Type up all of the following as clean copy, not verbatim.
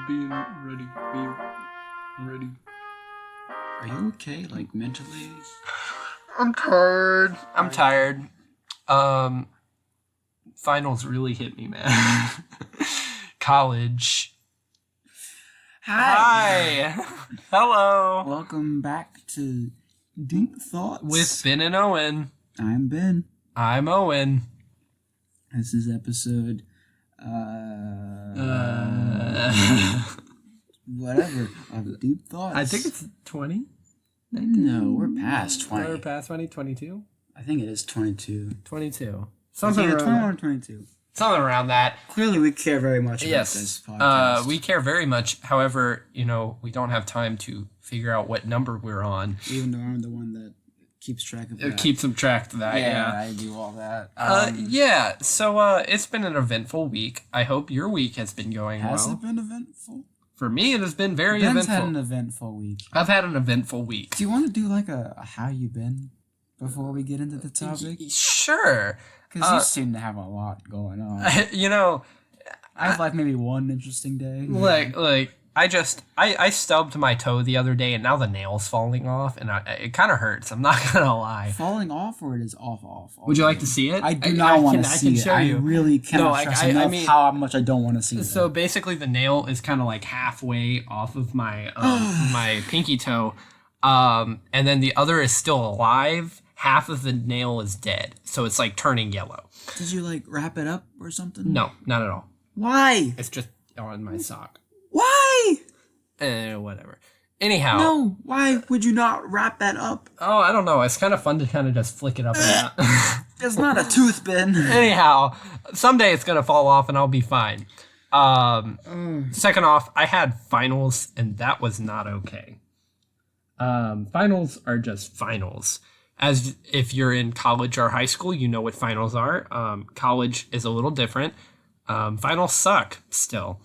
being ready. I'm ready. Are you okay, like, mentally? I'm tired. Finals really hit me, man. College. Hi. Hello. Welcome back to Deep Thoughts. With Ben and Owen. I'm Ben. I'm Owen. This is episode... whatever, of Deep Thoughts. I think it's 20. No, we're past 20. We're past 20, 22? I think it is 22. 22. Something around 21 or 22. Something around that. Clearly we care very much about this podcast. We care very much. However, we don't have time to figure out what number we're on. Even though I'm the one that keeps track of that. It keeps some track of that, yeah. I do all that. So it's been an eventful week. I hope your week has been going well. Has it been eventful? For me, it has been very Ben's eventful. had an eventful week. I've had an eventful week. Do you want to do like a how you been before we get into the topic? Sure. Because you seem to have a lot going on. I have like maybe one interesting day. I stubbed my toe the other day, and now the nail's falling off, and it kind of hurts. I'm not gonna lie. Falling off, or it is off? Would you like to see it? I do not want to see it. Show you. I really cannot stress enough how much I don't want to see it. So basically, the nail is kind of like halfway off of my my pinky toe, and then the other is still alive. Half of the nail is dead, so it's like turning yellow. Did you like wrap it up or something? No, not at all. Why? It's just on my sock. Why? Whatever. Anyhow. No, why would you not wrap that up? Oh, I don't know. It's kind of fun to kind of just flick it up and down. It's not a tooth, Ben. Anyhow, someday it's going to fall off and I'll be fine. Second off, I had finals and that was not okay. Finals are just finals. As if you're in college or high school, you know what finals are. College is a little different. Finals suck still.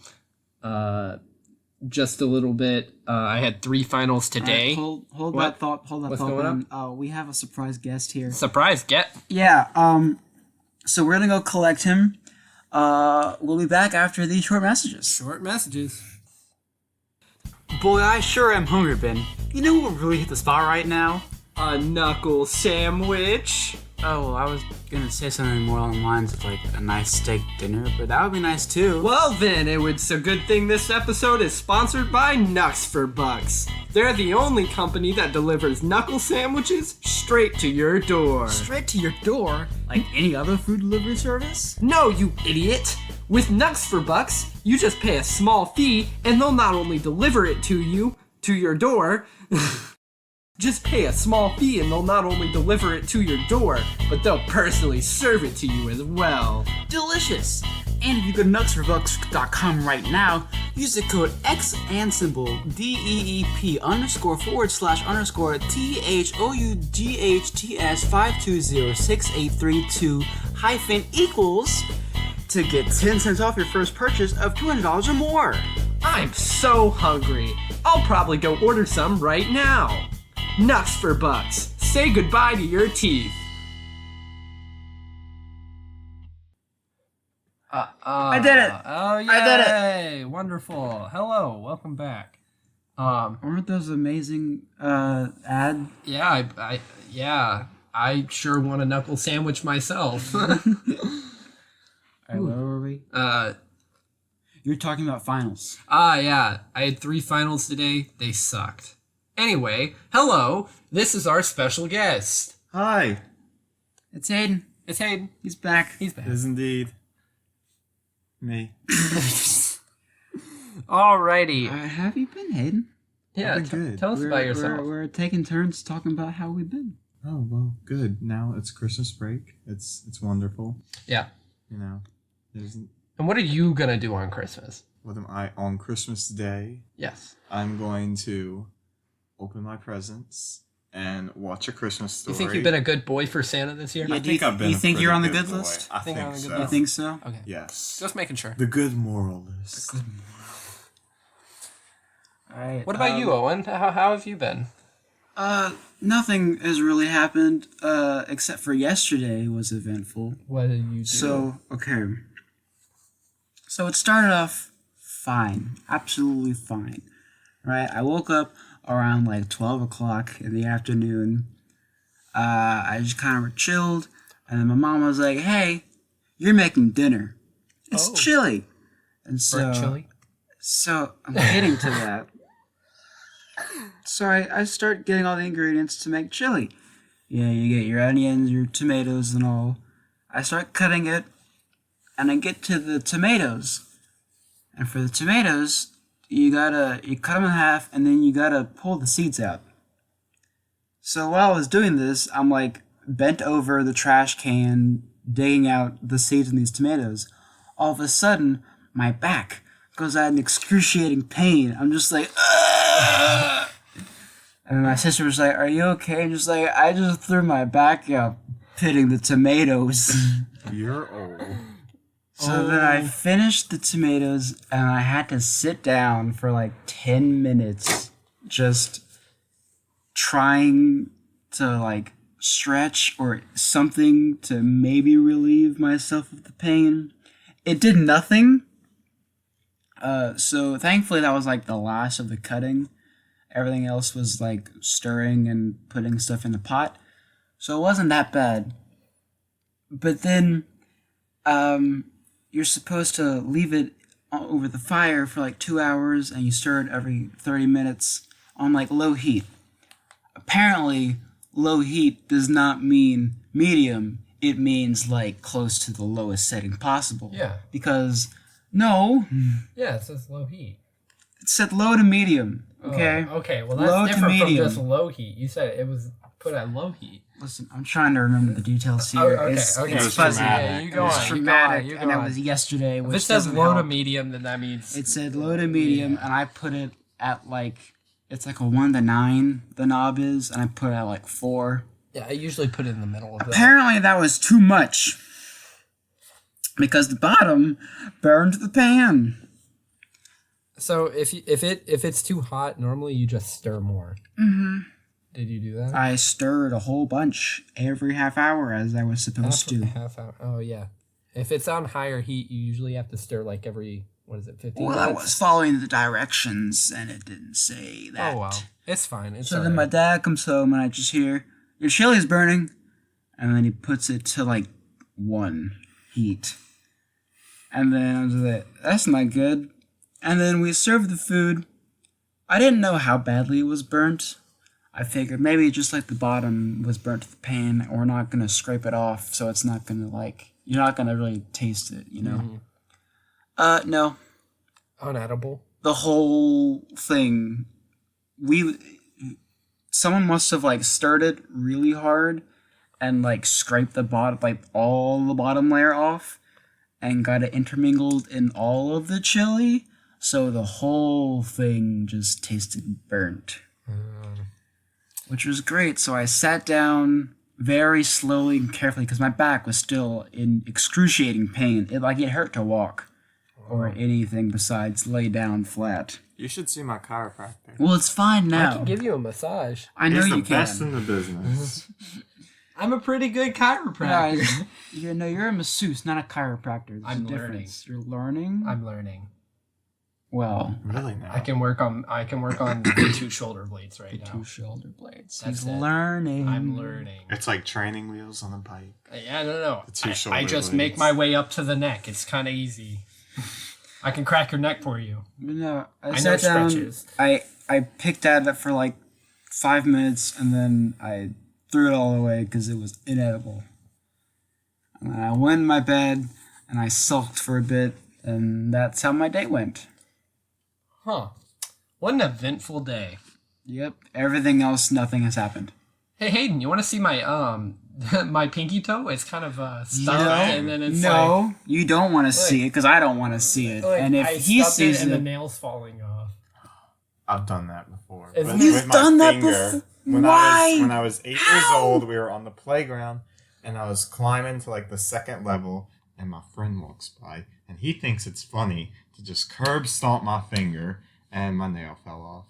Just a little bit. I had 3 finals today. Hold that thought. What's going on? We have a surprise guest here. Surprise get? Yeah. So we're gonna go collect him. We'll be back after these short messages. Boy, I sure am hungry, Ben. You know what would really hit the spot right now? A knuckle sandwich. Oh, I was gonna say something more along the lines of like a nice steak dinner, but that would be nice too. Well then, it's a good thing this episode is sponsored by Nucks for Bucks. They're the only company that delivers knuckle sandwiches straight to your door. Straight to your door? Like any other food delivery service? No, you idiot! With Nucks for Bucks, you just pay a small fee and they'll not only deliver it to you, to your door, just pay a small fee and they'll not only deliver it to your door, but they'll personally serve it to you as well. Delicious! And if you go to nucksforbucks.com right now, use the code X and symbol DEEP _/_ THOUGHTS 5206832 - to get 10 cents off your first purchase of $200 or more. I'm so hungry. I'll probably go order some right now. Nucks for Bucks. Say goodbye to your teeth. I did it. Oh, yay. I did it. Wonderful. Hello. Welcome back. Aren't those amazing ad? Yeah, I sure want a knuckle sandwich myself. Alright, where were we? You're talking about finals. Yeah. I had 3 finals today. They sucked. Anyway, hello. This is our special guest. Hi. It's Hayden. He's back. He's back. It is indeed me. Alrighty. Have you been, Hayden? Yeah, I've been good. Tell us about yourself. We're taking turns talking about how we've been. Oh, well, good. Now it's Christmas break. It's wonderful. Yeah. There's And what are you going to do on Christmas? what am I on Christmas Day? Yes. I'm going to open my presents and watch A Christmas Story. You think you've been a good boy for Santa this year? Yeah, I think I've been. You a think pretty you're on the good good boy. list? I Think think I'm on the so. good You think so? Okay. Yes. Just making sure. The good moral list. Alright. What about you, Owen? How have you been? Nothing has really happened, except for yesterday was eventful. What did you do? So, okay. So it started off fine. Absolutely fine. Right? I woke up around like 12 o'clock in the afternoon. I just kind of chilled. And then my mom was like, hey, you're making dinner. It's chili. And so... chili? So, I'm getting to that. So I start getting all the ingredients to make chili. Yeah, you get your onions, your tomatoes, and all. I start cutting it, and I get to the tomatoes. And for the tomatoes, you cut them in half, and then you gotta pull the seeds out. So while I was doing this, I'm like bent over the trash can, digging out the seeds in these tomatoes. All of a sudden, my back goes out in excruciating pain. I'm just like, ugh! And my sister was like, are you okay? And just like, I just threw my back out pitting the tomatoes. You're old. So then I finished the tomatoes, and I had to sit down for like 10 minutes just trying to like stretch or something to maybe relieve myself of the pain. It did nothing. So thankfully that was like the last of the cutting. Everything else was like stirring and putting stuff in the pot. So it wasn't that bad. But then you're supposed to leave it over the fire for like 2 hours, and you stir it every 30 minutes on like low heat. Apparently, low heat does not mean medium. It means like close to the lowest setting possible. Yeah. Because, no. Yeah, it says low heat. It said low to medium. Okay? Oh, okay, well that's low different from just low heat. You said it was put at low heat. Listen, I'm trying to remember the details here. Okay. It's fuzzy. Yeah, you go It's on. traumatic, You go and on. it was yesterday. If it says low to medium, then that means... It said low to medium, and I put it at like... It's like a 1 to 9, the knob is, and I put it at like 4. Yeah, I usually put it in the middle of that. Apparently that was too much. Because the bottom burned the pan. So if it's too hot, normally you just stir more. Mm-hmm. Did you do that? I stirred a whole bunch every half hour as I was supposed to. Half hour. Oh, yeah. If it's on higher heat, you usually have to stir like every, 15 Well, minutes? I was following the directions, and it didn't say that. Oh, well. It's fine. So then my dad comes home, and I just hear, your chili's burning. And then he puts it to like 1 heat. And then I was like, that's not good. And then we served the food. I didn't know how badly it was burnt. I figured maybe just like the bottom was burnt to the pan, or we're not going to scrape it off, so it's not going to like, you're not going to really taste it, you know? Mm-hmm. No. Unedible? The whole thing, someone must have like stirred it really hard and like scraped the bottom, like all the bottom layer off, and got it intermingled in all of the chili, so the whole thing just tasted burnt. Which was great, so I sat down very slowly and carefully, because my back was still in excruciating pain. It hurt to walk, or anything besides lay down flat. You should see my chiropractor. Well, it's fine now. I can give you a massage. I know He's you the can. best in the business. I'm a pretty good chiropractor. You're a masseuse, not a chiropractor. There's I'm a difference. You're learning? I'm learning. Well, Really now. I can work on the 2 shoulder blades right now. 2 shoulder blades. That's He's it. learning. I'm learning. It's like training wheels on a bike. Yeah, no. The 2 shoulder I just blades. make my way up to the neck. It's kind of easy. I can crack your neck for you. No, I know sat down. stretches. I picked at it for like 5 minutes, and then I threw it all away because it was inedible. And then I went in my bed, and I sulked for a bit, and that's how my day went. Huh. What an eventful day. Yep. Everything else, nothing has happened. Hey Hayden, you want to see my my pinky toe? It's kind of stubbed, and then it's no, you don't want to see it because I don't want to see it. And if he sees and it, the nail's falling off. I've done that before. Isn't But it? You've done that before? Why? When I was 8 years old, we were on the playground, and I was climbing to like the 2nd level, and my friend walks by, and he thinks it's funny to just curb stomp my finger, and my nail fell off.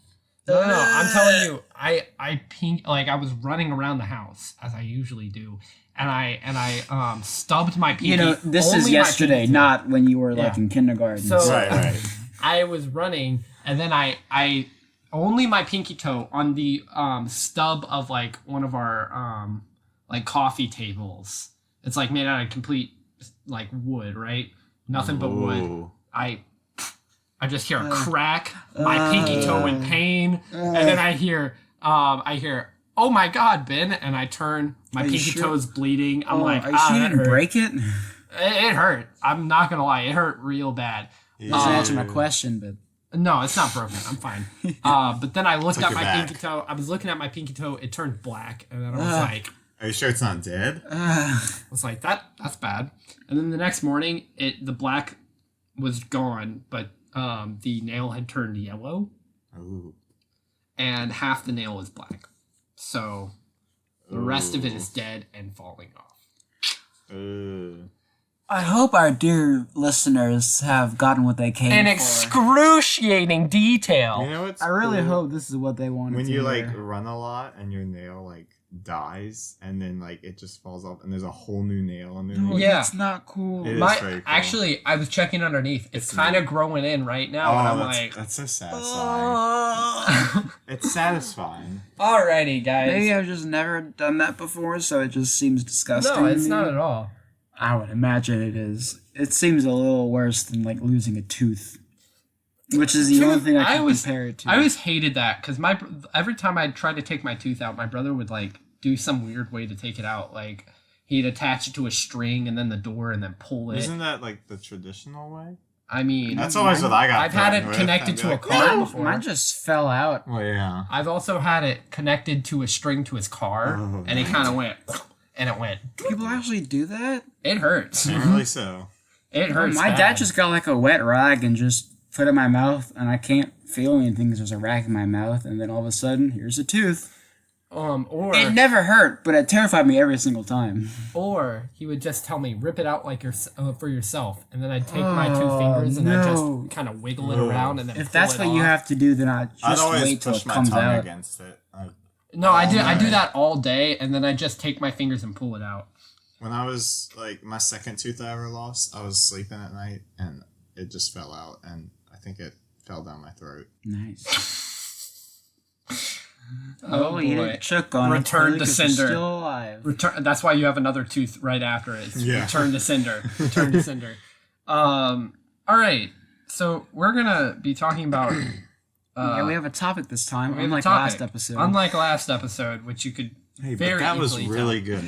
No, I'm telling you, I was running around the house as I usually do, and I stubbed my pinky. this is only my yesterday, pinky toe. not when you were like in kindergarten. So- Right. I was running, and then I only my pinky toe on the stub of like one of our like coffee tables. It's like made out of complete like wood, right? Nothing but wood. I just hear a crack, my pinky toe in pain, and then I hear, oh my God, Ben, and I turn, my pinky toe's bleeding. I'm like, are you sure you didn't break it? It hurt. I'm not gonna lie, it hurt real bad. It doesn't answer my question, but no, it's not broken. I'm fine. But then I looked at my pinky toe. I was looking at my pinky toe. It turned black, and then I was like, "Are you sure it's not dead?" I was like, "That's bad." And then the next morning, the black was gone, but the nail had turned yellow. Ooh. And half the nail is black. So the rest of it is dead and falling off. I hope our dear listeners have gotten what they came for. An excruciating detail. You know what's I really cool? hope this is what they wanted When to you hear. like run a lot and your nail like dies and then like it just falls off and there's a whole new nail underneath. No, Yeah. that's not cool. It is very cool. Actually, I was checking underneath. It's kind of growing in right now, and I'm like, that's so satisfying. It's satisfying. alrighty, guys. Maybe I've just never done that before, so it just seems disgusting. No, it's to me. not at all. I would imagine it is. It seems a little worse than like losing a tooth, which is the only thing I can compare it to. I always hated that because every time I tried to take my tooth out, my brother would like do some weird way to take it out. Like he'd attach it to a string and then the door and then pull it. Isn't that like the traditional way? I mean, That's always what I got. I've had it connected to a car before. Mine just fell out. Well, yeah. I've also had it connected to a string to his car, and it kind of went, and it went. People actually do that? It hurts. Really so. It hurts. My bad. dad just got like a wet rag and just put it in my mouth, and I can't feel anything because there's a rag in my mouth, and then all of a sudden, here's a tooth. Or It never hurt, but it terrified me every single time. Or he would just tell me, rip it out like for yourself, and then I'd take my 2 fingers and I'd just kind of wiggle it around and then. If that's what you have to do, then I'd always wait till push it my comes tongue out. against it. No, I do that all day, and then I just take my fingers and pull it out. When I was like my second tooth I ever lost, I was sleeping at night and it just fell out, and I think it fell down my throat. Nice. Oh you boy. didn't choke on Return it. to 'Cause you're cinder. Still alive. That's why you have another tooth right after it. It's Yeah. Return to cinder. Return to cinder. All right. So we're gonna be talking about. Yeah, we have a topic this time, we have a unlike topic. last episode. Unlike last episode, which you could. Hey, but very that was easily really good.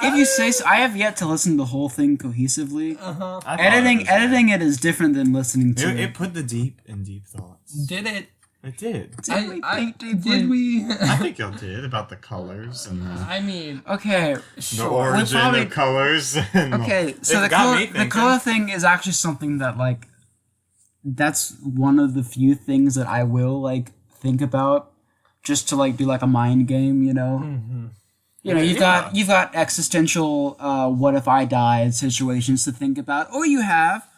If you say so, I have yet to listen to the whole thing cohesively. Uh-huh. Editing it is different than listening to It put the deep thoughts. Did it? It did. Did we? I think y'all did about the colors and I mean, Okay. the origin probably- of colors. And Okay, so It got me thinking. the color thing is actually something that, like, that's one of the few things that I will, like, think about just to, like, do, like, a mind game, you know? Mm-hmm. You know, you've got existential, what if I died situations to think about, or you have,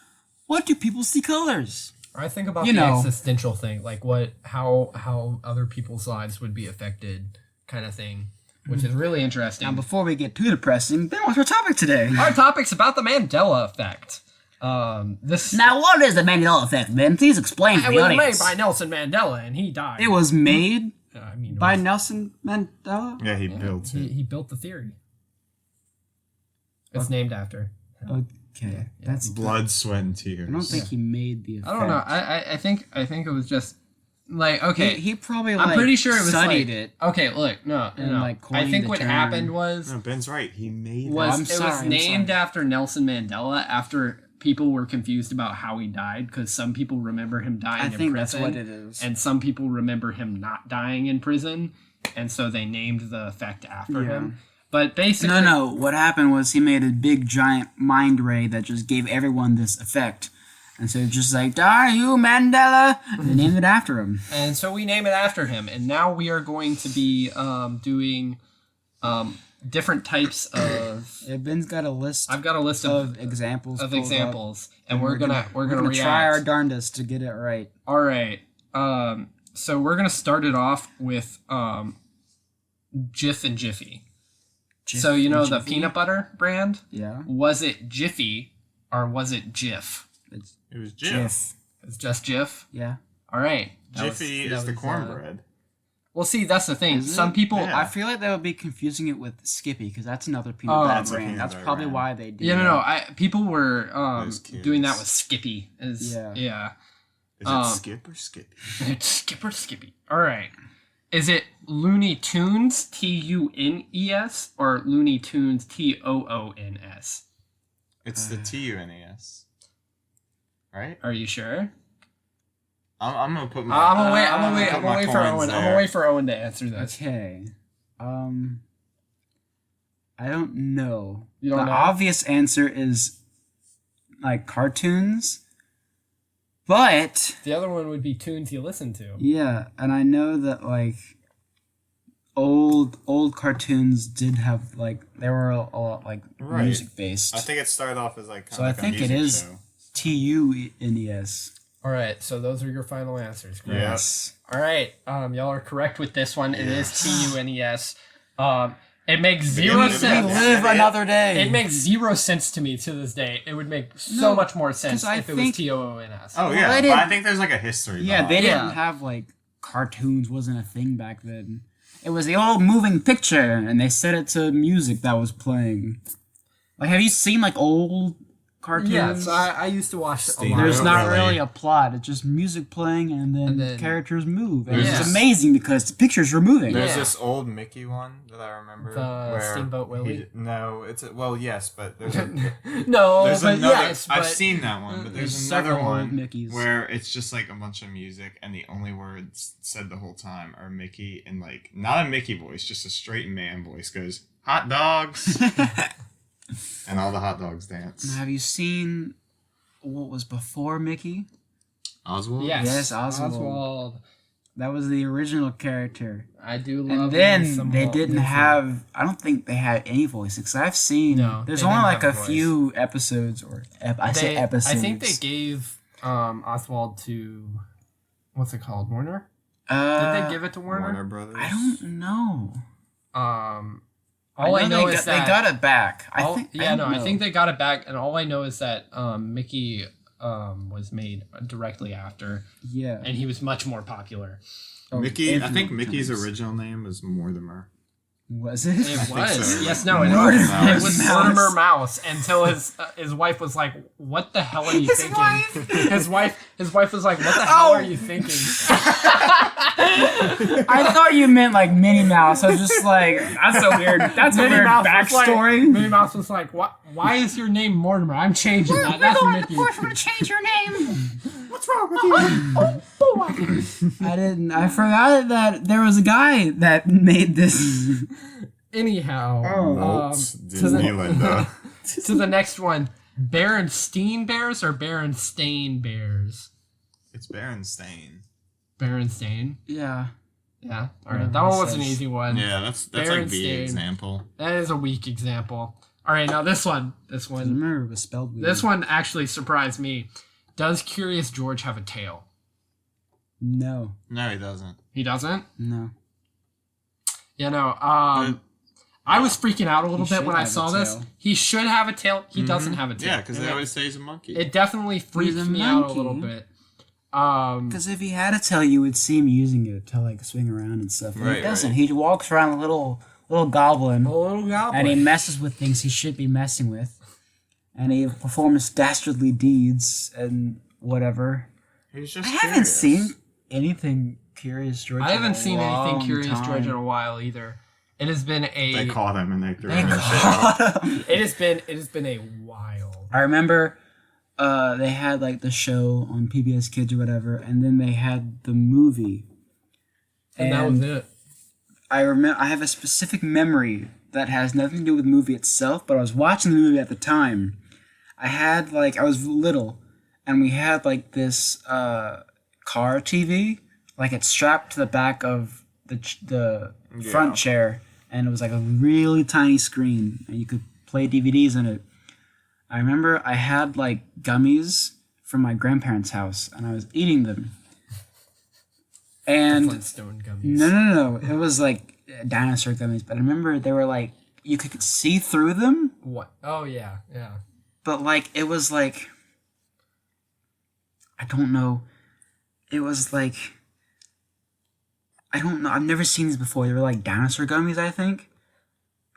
what do people see colors? I think about You the know. existential thing, like how other people's lives would be affected, kind of thing, which is really interesting. Now, before we get too depressing, Ben, what's our topic today? Our topic's about the Mandela Effect. This Now, what is the Mandela Effect, Ben? Please explain for it the was made audience. by Nelson Mandela, and he died. It was made I mean, by Nelson Mandela? yeah, he built it. he built the theory. It's named after. Okay, that's... Blood, sweat, and tears. I don't think he made the effect. I don't know. I think it was just like okay. He probably, like, I'm pretty sure it was studied like, it. Okay, look, no. like, I coined think the what term. happened was No, Ben's right. He made I'm was sorry. named after Nelson Mandela after people were confused about how he died because some people remember him dying I in think prison. that's what it is. And some people remember him not dying in prison, and so they named the effect after him. But basically, No. What happened was he made a big, giant mind ray that just gave everyone this effect. And so it's just like, die you, Mandela! And they named it after him. And so we name it after him. And now we are going to be doing different types of. Yeah, Ben's got a list I've got a list of examples. of pulled examples, up, and we're gonna react. try our darndest to get it right. All right. So we're gonna start it off with Jif and Jiffy. So you know the peanut butter brand? Yeah. Was it Jiffy or was it Jif? It was Jif. It's just Jif? Yeah. All right. Jiffy is the cornbread. Well, see, that's the thing. Some people... Yeah. I feel like they would be confusing it with Skippy, because that's another peanut butter brand. That's probably why they did people were doing that with Skippy. Yeah. Is it Skip or Skippy? It's Skip or Skippy. All right. Is it Looney Tunes, Tunes, or Looney Tunes, Toons? It's the Tunes. Right? Are you sure? I'm gonna put my. I'm gonna wait for Owen. I'm gonna wait for Owen to answer this. Okay. I don't know. You don't know? The obvious answer is like cartoons, but the other one would be tunes you listen to. Yeah, and I know that like old cartoons did have like they were a lot like music based. I think it started off as like I think it is Tunes. All right, so those are your final answers, correct? Yes. All right, y'all are correct with this one. It is Tunes. It makes zero sense. We live another day. It makes zero sense to me to this day. It would make so much more sense if it was Toons. Oh yeah, but I think there's like a history. Yeah, they didn't have like cartoons. Wasn't a thing back then. It was the old moving picture, and they set it to music that was playing. Like, have you seen like old cartoons? Yes, I used to watch a lot. There's not really a plot. It's just music playing, and then characters move. And it's amazing because the pictures are moving. There's this old Mickey one that I remember. The Steamboat Willie? Yes, but there's a... I've seen that one, but there's another one where it's just like a bunch of music, and the only words said the whole time are Mickey, and like, not a Mickey voice, just a straight man voice goes, "Hot dogs!" And all the hot dogs dance. Have you seen what was before Mickey? Oswald? Yes, Oswald. That was the original character. I do love. And then they didn't have. I don't think they had any voices because I've seen. No, there's only like a few episodes, or say episodes. I think they gave Oswald to what's it called, Warner? Did they give it to Warner? Warner Brothers. I don't know. All I know is that they got it back. I think they got it back, and all I know is that Mickey was made directly after. Yeah, and he was much more popular. Mickey, I think Mickey's original name was Mortimer. Was it? It was. So. Yes, no, it was Mortimer Mouse until his wife was like, "What the hell are you thinking?" His wife was like, "What the hell are you thinking?" I thought you meant like Minnie Mouse. I was just like, that's a weird backstory. Minnie Mouse was like, "What? Why is your name Mortimer? I'm changing that. That's Mickey." We're going to change your name. What's wrong with you? I forgot that there was a guy that made this. Anyhow, Disneyland. To the next one, Berenstain Bears or Berenstain Bears? It's Berenstain. Berenstain? Yeah. Yeah. All right. That one was an easy one. Yeah, that's like the example. That is a weak example. All right, now this one. I remember it was spelled weird. This one actually surprised me. Does Curious George have a tail? No. No, he doesn't. He doesn't? No. Yeah, no. I was freaking out a little bit when I saw this. He should have a tail. He doesn't have a tail. Yeah, because they always say he's a monkey. It definitely freaked me out a little bit. Because if he had a tail, you would see him using it to like swing around and stuff. And he doesn't. He walks around a little goblin. A little goblin. And he messes with things he should be messing with. And he performs dastardly deeds and whatever. He's just I haven't seen anything Curious George. I haven't seen anything Curious George in a while either. It has been They caught him and they threw him in jail. It has been a while. I remember they had like the show on PBS Kids or whatever, and then they had the movie. And that was it. I have a specific memory that has nothing to do with the movie itself, but I was watching the movie at the time. I was little, and we had like this car TV, like it's strapped to the back of the front chair, and it was like a really tiny screen, and you could play DVDs in it. I remember I had like gummies from my grandparents' house, and I was eating them. And Flintstone gummies. No. It was like dinosaur gummies, but I remember they were like you could see through them. What? Oh yeah. But like it was like I don't know. It was like, I don't know. I've never seen these before. They were like dinosaur gummies, I think.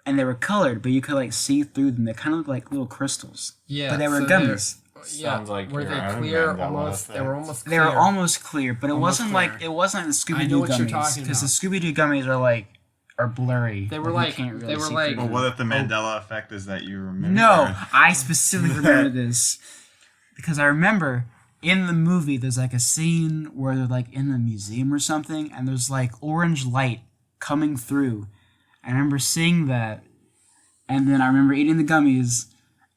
And they were colored, but you could like see through them. They kind of looked like little crystals. Yeah. But they were gummies. Sounds like were they your own clear? Mandela Almost. Effect. They were almost They clear. were almost clear, but it Almost wasn't clear. like the Scooby I know Doo what you're gummies. talking Because the about. Scooby Doo gummies are blurry. They were you like- can't really they were see like- through Well, them. what if the Mandela Effect is that you remember? No, I specifically remember this because I remember in the movie there's like a scene where they're like in the museum or something, and there's like orange light coming through. I remember seeing that, and then I remember eating the gummies,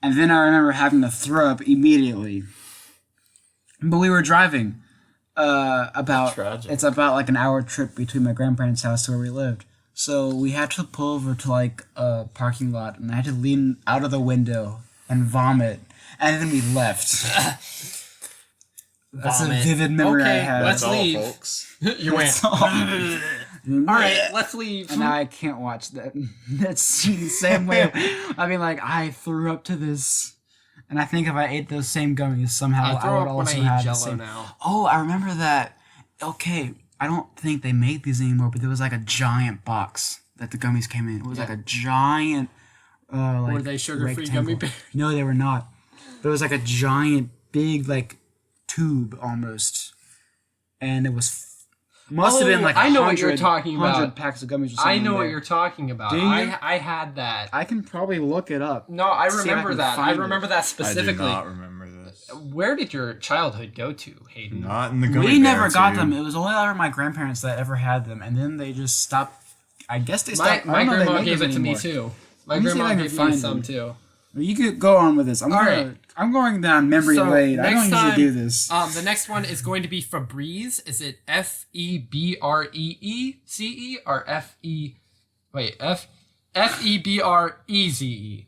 and then I remember having to throw up immediately. But we were driving Tragic. it's about like an hour trip between my grandparents' house to where we lived. So we had to pull over to like a parking lot, and I had to lean out of the window and vomit, and then we left. That's Vomit. a vivid memory I Okay, have. let's That's all, leave. folks. You went. That's all. All right, let's leave. And now I can't watch that scene the same way. I mean, like, I threw up to this, and I think if I ate those same gummies somehow, I I throw would up when I also eat have the Jello same. now. Oh, I remember that. Okay, I don't think they make these anymore, but there was like a giant box that the gummies came in. It was like a giant. Like, Were they sugar-free rectangle. gummy bears? No, they were not. But it was like a giant, big, like tube almost, and it was. Must have been like I know what you're 100 talking about. 100 packs of gummies or something. I know in what there. you're talking about. Do you? I had that. I can probably look it up. No, I See if I remember can that. I find remember it. that I do specifically. not remember this. Where did your childhood go to, Hayden? Not in the gummy We never bear got tube. them. It was only ever my grandparents that ever had them, and then they just stopped. I guess they My stopped. I don't know if they grandma make gave them it to me anymore. too. My Let me see if grandma I can gave me find some them. too. You could go on with this. right. I'm going down memory So, lane. I don't next usually time- do this. The next one is going to be Febreze. Is it F-E-B-R-E-E-C-E or F-E-B-R-E-Z-E?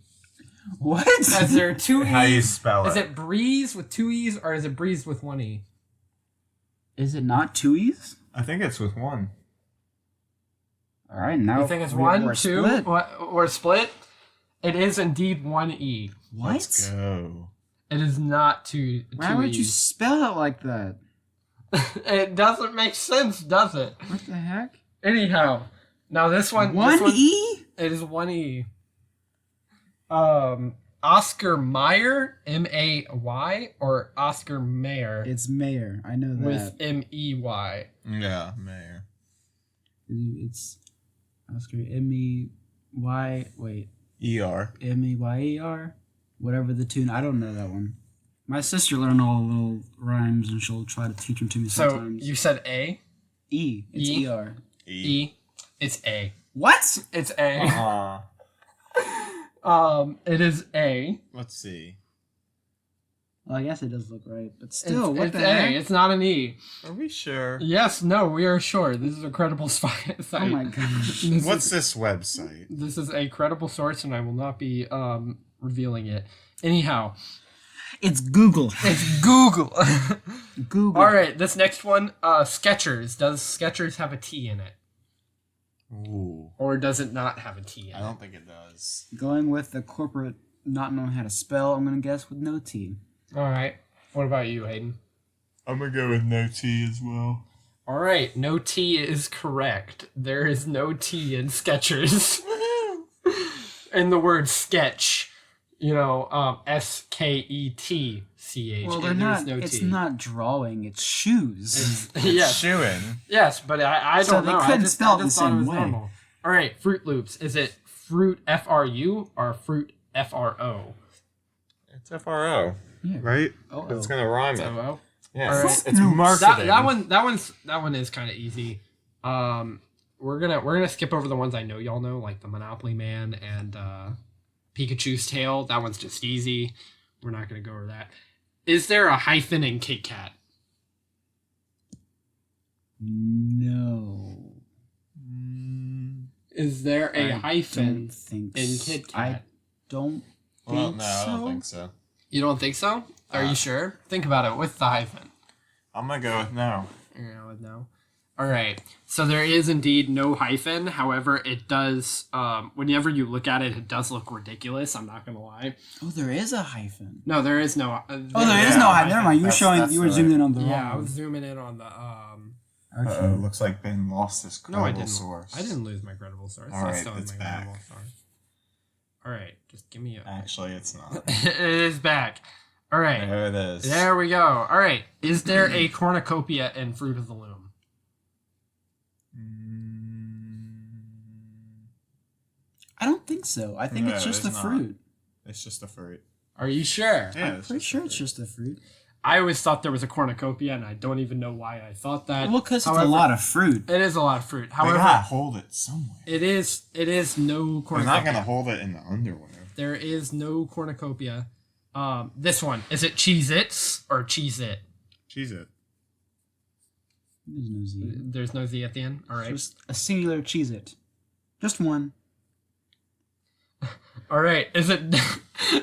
What? Is there two E's? How you spell it? Is it breeze with two E's or is it breeze with one E? Is it not two E's? I think it's with one. All right, now You think it's we're 1, 2, split. or split? It is indeed one E. What? Let's go. It is not two Why would you E's. spell it like that? It doesn't make sense, does it? What the heck? Anyhow, now this one. One this E? It is one E. Oscar Mayer, M-A-Y, or Oscar Mayer It's Mayor. I know that. with M-E-Y. Yeah, mayor. It's Oscar M-E-Y. Wait. ER. M-E-Y-E-R? Whatever the tune. I don't know that one. My sister learned all the little rhymes, and she'll try to teach them to me So sometimes. you said A? E. It's E? E-R. E? It's A. What? It's A. It is A. Let's see. Well, I guess it does look right, but still, it's, what it's the A. heck? It's not an E. Are we sure? Yes, no, we are sure. This is a credible site. Oh my gosh. What's this website? This is a credible source, and I will not be revealing it. Anyhow, It's Google. it's Google. Google. All right, this next one, Skechers. Does Skechers have a T in it, Ooh. or does it not have a T in I it? don't think it does. Going with the corporate not knowing how to spell, I'm going to guess with no T. All right. What about you, Hayden? I'm gonna go with no T as well. All right, no T is correct. There is no T in Skechers. In the word sketch, you know, S-K-E-T-C-H. Well, they're There's not. no It's T. not drawing. It's shoes. Yes, Shoeing. yes, but I So don't they know. couldn't I just spell it thought the it same was way. normal. All right, Fruit Loops. Is it fruit F-R-U or fruit F-R-O? It's FRO. Yeah. Right? Oh, It's gonna rhyme it. F-O? Yeah, All it's, right. it's marketing. That one is kind of easy. We're gonna skip over the ones I know y'all know, like the Monopoly Man and Pikachu's tail. That one's just easy. We're not gonna go over that. Is there a hyphen in Kit Kat? No. Is there a I hyphen don't think in s- Kit I Kat? don't Well, think no, so. I don't think so. You don't think so? Are you sure? Think about it with the hyphen. I'm gonna go with no. You know, no. All right. So there is indeed no hyphen. However, it does, whenever you look at it, it does look ridiculous. I'm not going to lie. Oh, there is a hyphen. No, there is no. There is no hyphen. Never mind. You were zooming in on the wrong. Yeah, I was zooming in on the. Okay. Looks like Ben lost his credible source. I didn't lose my credible source. All right, it's back. All right, just give me a. Actually, it's not. It is back. All right. There it is. There we go. All right. Is there a cornucopia in Fruit of the Loom? I don't think so. I think it's just a fruit. It's just a fruit. Are you sure? Yeah, I'm pretty sure it's just a fruit. I always thought there was a cornucopia, and I don't even know why I thought that. Well, because it's a lot of fruit. It is a lot of fruit. However, they gotta hold it somewhere. It is no cornucopia. They're not gonna hold it in the underwear. There is no cornucopia. This one, is it Cheez-Its or Cheez-It? Cheez-It. There's no Z. There's no Z at the end? All right. Just a singular Cheez-It. Just one. All right. Is it...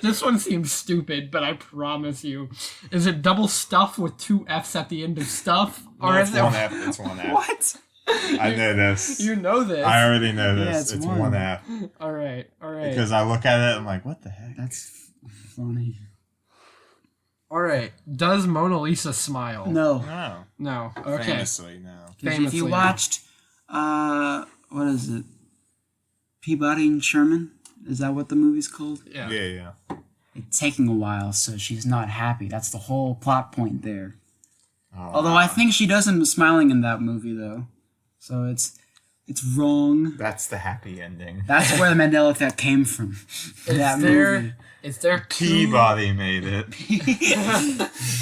This one seems stupid, but I promise you. Is it double stuff with 2 F's at the end of stuff? No, or is it one F? It's one F. What? I know this. You know this. I already know this. Yeah, it's one F. All right. Because I look at it, I'm like, what the heck? That's funny. All right. Does Mona Lisa smile? No. No. Okay. Famously, no. If you watched, what is it? Peabody and Sherman? Is that what the movie's called? Yeah. It's taking a while, so she's not happy. That's the whole plot point there. Oh, although I think she does end up smiling in that movie, though. So it's wrong. That's the happy ending. That's where the Mandela Effect came from. Movie. Is there Peabody made it.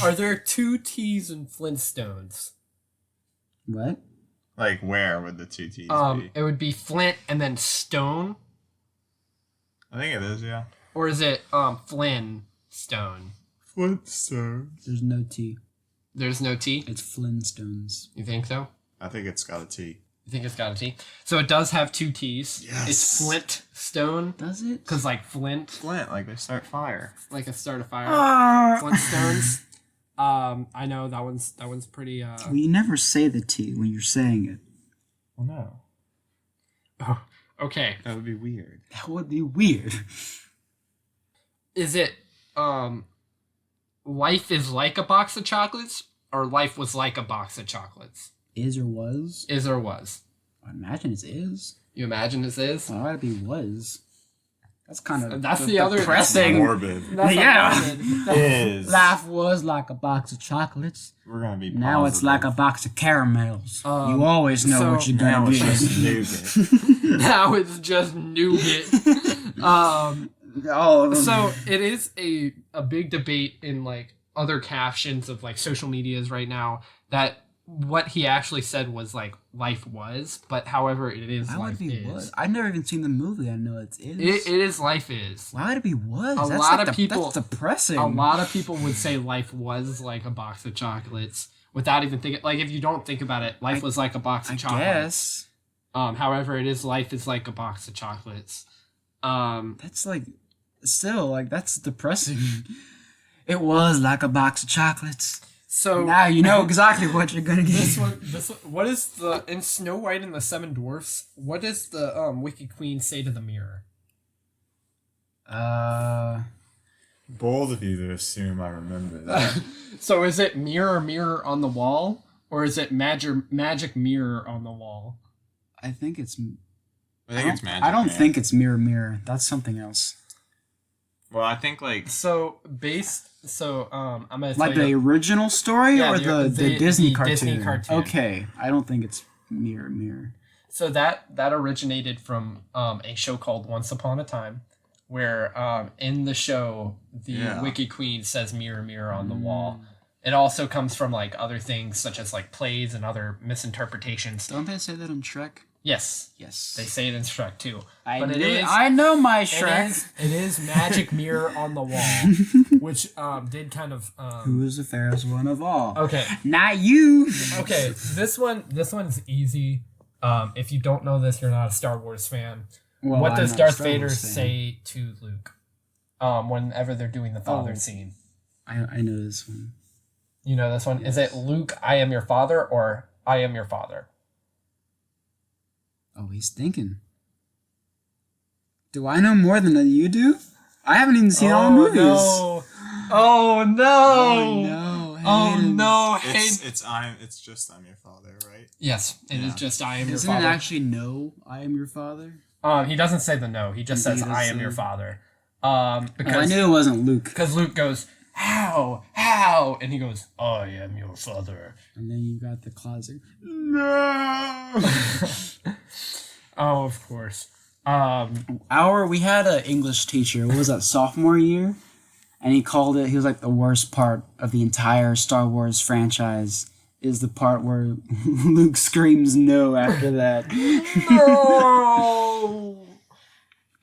Are there 2 T's in Flintstones? What? Like where would the 2 T's be? It would be Flint and then Stone. I think it is, yeah. Or is it Flynn Stone? Flintstones. There's no T. There's no T? It's Flintstones. You think so? I think it's got a T. You think it's got a T? So it does have 2 T's. Yes. It's Flint Stone. Does it? Because like Flint. Flint, like they start fire. Like a start a fire. Flintstones. I know that one's pretty Well, you never say the T when you're saying it. Well, no. Oh, okay. That would be weird. That would be weird. Is it life is like a box of chocolates or life was like a box of chocolates? Is or was? Is or was? I imagine it's is. You imagine it's is? Why would it be was? That's kind of that's the other depressing. Morbid. Is. Life was like a box of chocolates. We're gonna be positive. Now it's like a box of caramels. You always know what you're gonna get. Now it's just nougat. So it is a big debate in like other captions of like social medias right now that what he actually said was like life was, but however it is why life would it be is. Was? I've never even seen the movie. I know it is. It is life is. Why would it be was? A lot of people. That's depressing. A lot of people would say life was like a box of chocolates without even thinking. Like if you don't think about it, life was like a box of chocolates. Guess. However, it is life is like a box of chocolates. That's like still like that's depressing. It was like a box of chocolates. So now you know exactly what you're gonna get. This one. What is the in Snow White and the Seven Dwarfs? What does the Wicked Queen say to the mirror? Bold of you to assume I remember that. So is it mirror, mirror on the wall, or is it magic mirror on the wall? I think it's magic. I don't think it's mirror, mirror. That's something else. Well, I think like I'm gonna like the original story or the Disney cartoon. Disney cartoon. Okay, I don't think it's mirror, mirror. So that originated from a show called Once Upon a Time, where in the show the Wicked Queen says mirror, mirror on the wall. It also comes from like other things such as like plays and other misinterpretations. Don't they say that in Shrek? Yes. Yes. They say it in Shrek too. I know my Shrek. It is magic mirror on the wall, which did kind of Who is the fairest one of all? Okay. Not you. Okay, this one's easy. If you don't know this, you're not a Star Wars fan. Well, what does Darth Vader say to Luke whenever they're doing the father scene? I know this one. You know this one? Yes. Is it Luke, I am your father, or I am your father? Oh, he's thinking. Do I know more than you do? I haven't even seen all the movies. No. Oh no! Oh no! It's just I'm your father, right? Yes, it is just I am your Isn't father. it actually no? I am your father. He doesn't say the no. He just says I am your father. Because I knew it wasn't Luke. Because Luke goes, how, and he goes, I am your father. And then you got the classic. No. Oh, of course. We had an English teacher. What was that, sophomore year? And he was like, the worst part of the entire Star Wars franchise is the part where Luke screams no after that. No!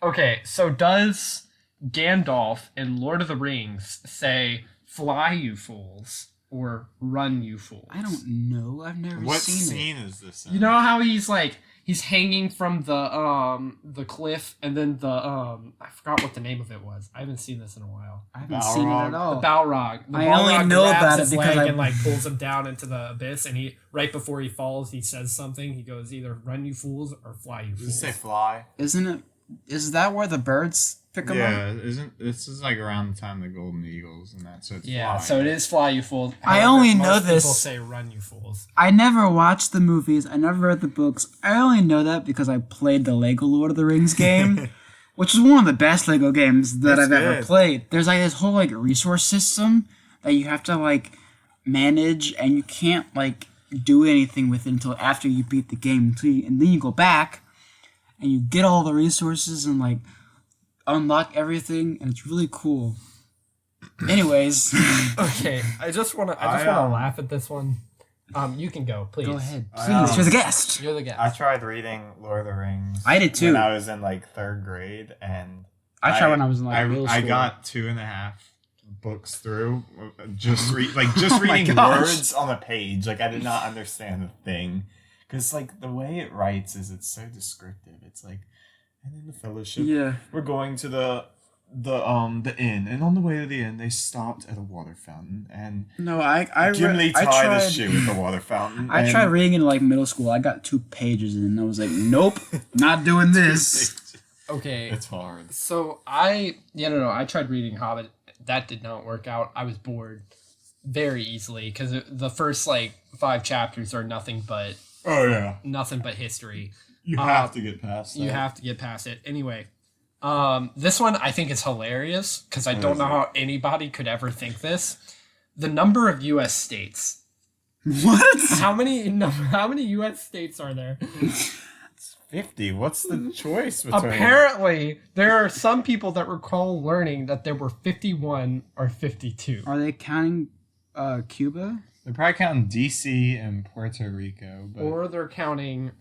Okay, so does Gandalf in Lord of the Rings say, fly you fools, or run you fools? I don't know. I've never seen it. What scene is this in? You know how he's hanging from the cliff, and then I forgot what the name of it was. I haven't seen this in a while. I haven't seen it at all. The Balrog. I only know about it because and pulls him down into the abyss, and he right before he falls, he says something. He goes, either run you fools or fly you fools. Does it say fly? Isn't it? Is that where the birds pick them up? Yeah, this is like around the time of the Golden Eagles and that, so it's yeah, fly. so it is fly you fools. I only know this. People say run you fools. I never watched the movies. I never read the books. I only know that because I played the Lego Lord of the Rings game, which is one of the best Lego games that I've ever played. There's like this whole like resource system that you have to like manage, and you can't like do anything with it until after you beat the game. And then you go back and you get all the resources and like unlock everything, and it's really cool. Anyways. Okay, I just want to laugh at this one. You can go, please. Go ahead. Please, you're the guest. You're the guest. I tried reading Lord of the Rings. I did too. When I was in like 3rd grade, and I tried when I was in like middle school. I got 2.5 books through just reading gosh. words on a page. Like I did not understand the thing, because like the way it writes it's so descriptive. It's like, and in the Fellowship, we're going to the inn, and on the way to the inn, they stopped at a water fountain, and Gimli tied his shoe at the water fountain. I tried reading in like middle school. I got 2 pages, and I was like, nope, not doing this. Okay, it's hard. So I tried reading Hobbit. That did not work out. I was bored very easily because the first like 5 chapters are nothing but history. You have to get past that. You have to get past it. Anyway, this one I think is hilarious because I don't know how anybody could ever think this. The number of U.S. states. What? How many U.S. states are there? 50. What's the choice between? Apparently, there are some people that recall learning that there were 51 or 52. Are they counting Cuba? They're probably counting D.C. and Puerto Rico. But... Or they're counting...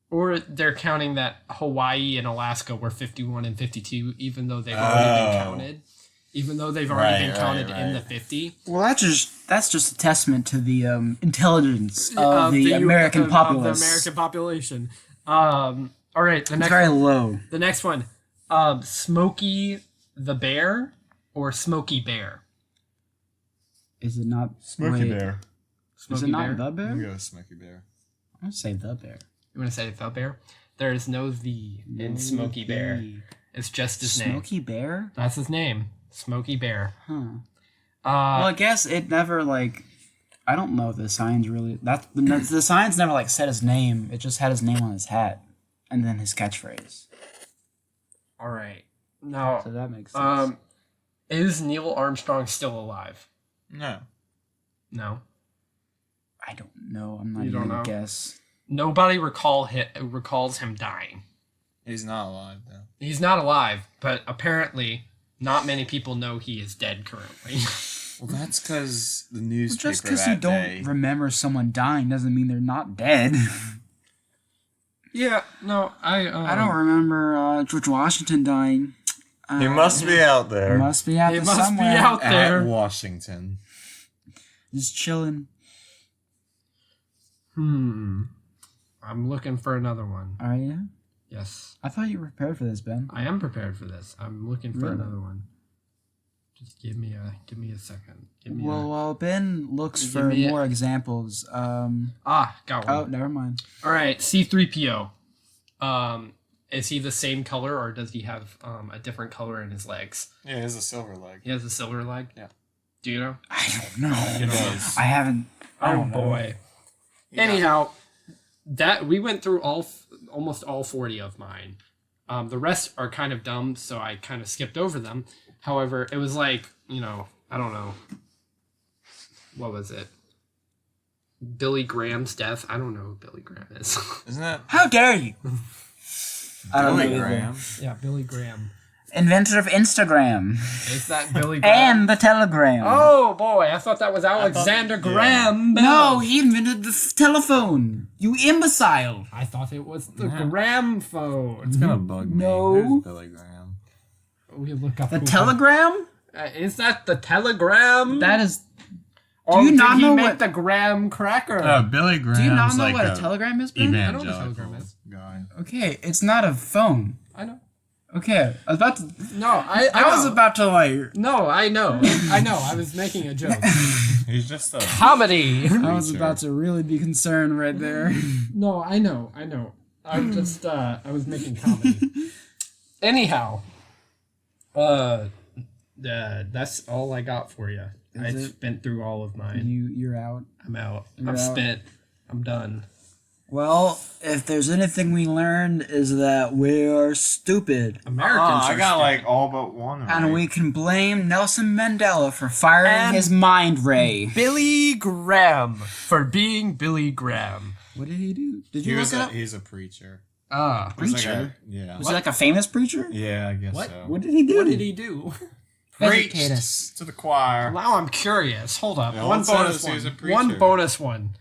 Or they're counting that Hawaii and Alaska were 51 and 52, even though they've already been counted. Even though they've already been counted in the 50. Well, that's just a testament to the intelligence of the American populace. Of the American population. All right, it's very low. The next one, Smokey the Bear or Smokey Bear? Is it not Smokey Bear? Is it not the bear? I'm gonna go with Smokey Bear. I'm gonna say the bear. You want to say the bear? There is no the in Smokey Bear. It's just his name. Smokey Bear? That's his name. Smokey Bear. Huh. Well, I guess it never like. I don't know if the signs really. The signs never like said his name. It just had his name on his hat, and then his catchphrase. All right. Now, so that makes sense. Is Neil Armstrong still alive? No. No. I don't know. I'm not even gonna guess. Nobody recalls him dying. He's not alive though. He's not alive, but apparently not many people know he is dead currently. Well, that's because the newspaper just because you don't remember someone dying doesn't mean they're not dead. Yeah, no, I don't remember George Washington dying. He must be out there. He must be out there. At Washington. Just chilling. I'm looking for another one. Are you? Yes. I thought you were prepared for this, Ben. I am prepared for this. I'm looking for another one. Just give me a second. While Ben looks for more examples, got one. Oh, never mind. All right, C-3PO. Is he the same color, or does he have a different color in his legs? Yeah, he has a silver leg. He has a silver leg? Yeah. Do you know? I don't know. He does. I haven't. Oh boy. Yeah. Anyhow, that we went through almost all 40 of mine. The rest are kind of dumb, so I kind of skipped over them. However, it was like, I don't know. What was it? Billy Graham's death? I don't know who Billy Graham is. Isn't that How dare you? Billy Graham? Yeah, Billy Graham. Inventor of Instagram. Is that Billy Graham? And the Telegram. Oh boy, I thought that was Alexander Graham Bell. No, he invented the telephone. You imbecile. I thought it was the Graham phone. It's gonna bug me. No. Who's Billy Graham? We look up The Telegram? Is that the Telegram? That is. Or do you did not he know make what the graham cracker? Billy Graham. Do you not know what a telegram is, Ben? I know what a telegram is. Guy. Okay, it's not a phone. I know. Okay, I was about to. No, I was about to like. No, I know. I was making a joke. He's just a Comedy. I was about to really be concerned right there. No, I know. I'm just I was making comedy. Anyhow, that's all I got for you. I spent through all of mine. You're out. I'm out. Spent. I'm done. Well, if there's anything we learned is that we are stupid. Americans I got like all but one. Right. And we can blame Nelson Mandela for firing his mind ray. Billy Graham for being Billy Graham. What did he do? Did you look it up? He's a preacher. Preacher? Yeah. Was he like a famous preacher? Yeah, I guess so. What did he do? What did he do? Preached to the choir. Now I'm curious. Hold up. Yeah, One bonus one. One bonus one.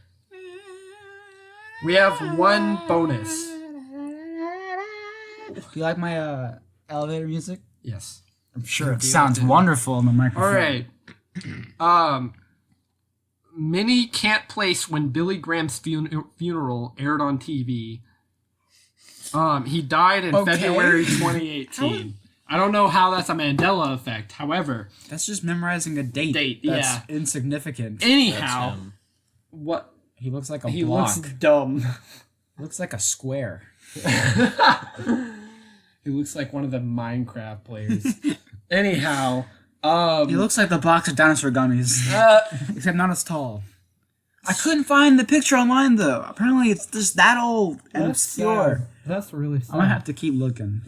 We have one bonus. Do you like my elevator music? Yes. I'm sure it sounds wonderful in the microphone. All right. Minnie can't place when Billy Graham's funeral aired on TV. He died in February 2018. I don't know how that's a Mandela effect. However, that's just memorizing a date. That's insignificant. Anyhow, what? He looks like a he block. Looks dumb. Looks like a square. He looks like one of the Minecraft players. Anyhow, he looks like the box of dinosaur gummies, except not as tall. I couldn't find the picture online though. Apparently, it's just that old and obscure. That's really sad. I'm gonna have to keep looking.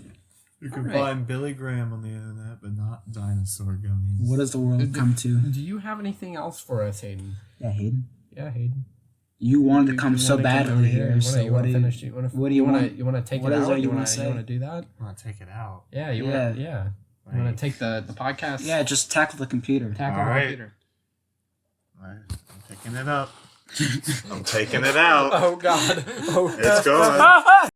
You can find Billy Graham on the internet, but not dinosaur gummies. What does the world come to? Do you have anything else for us, Hayden? Yeah, Hayden. Yeah, Hayden. You wanted to come so badly here. You want to finish? You want to take it out? You want to do that? I want to take it out. Yeah, you want to take the podcast? Yeah, just tackle the computer. Tackle the computer. All right, I'm picking it up. I'm taking it out. Oh God! It's going.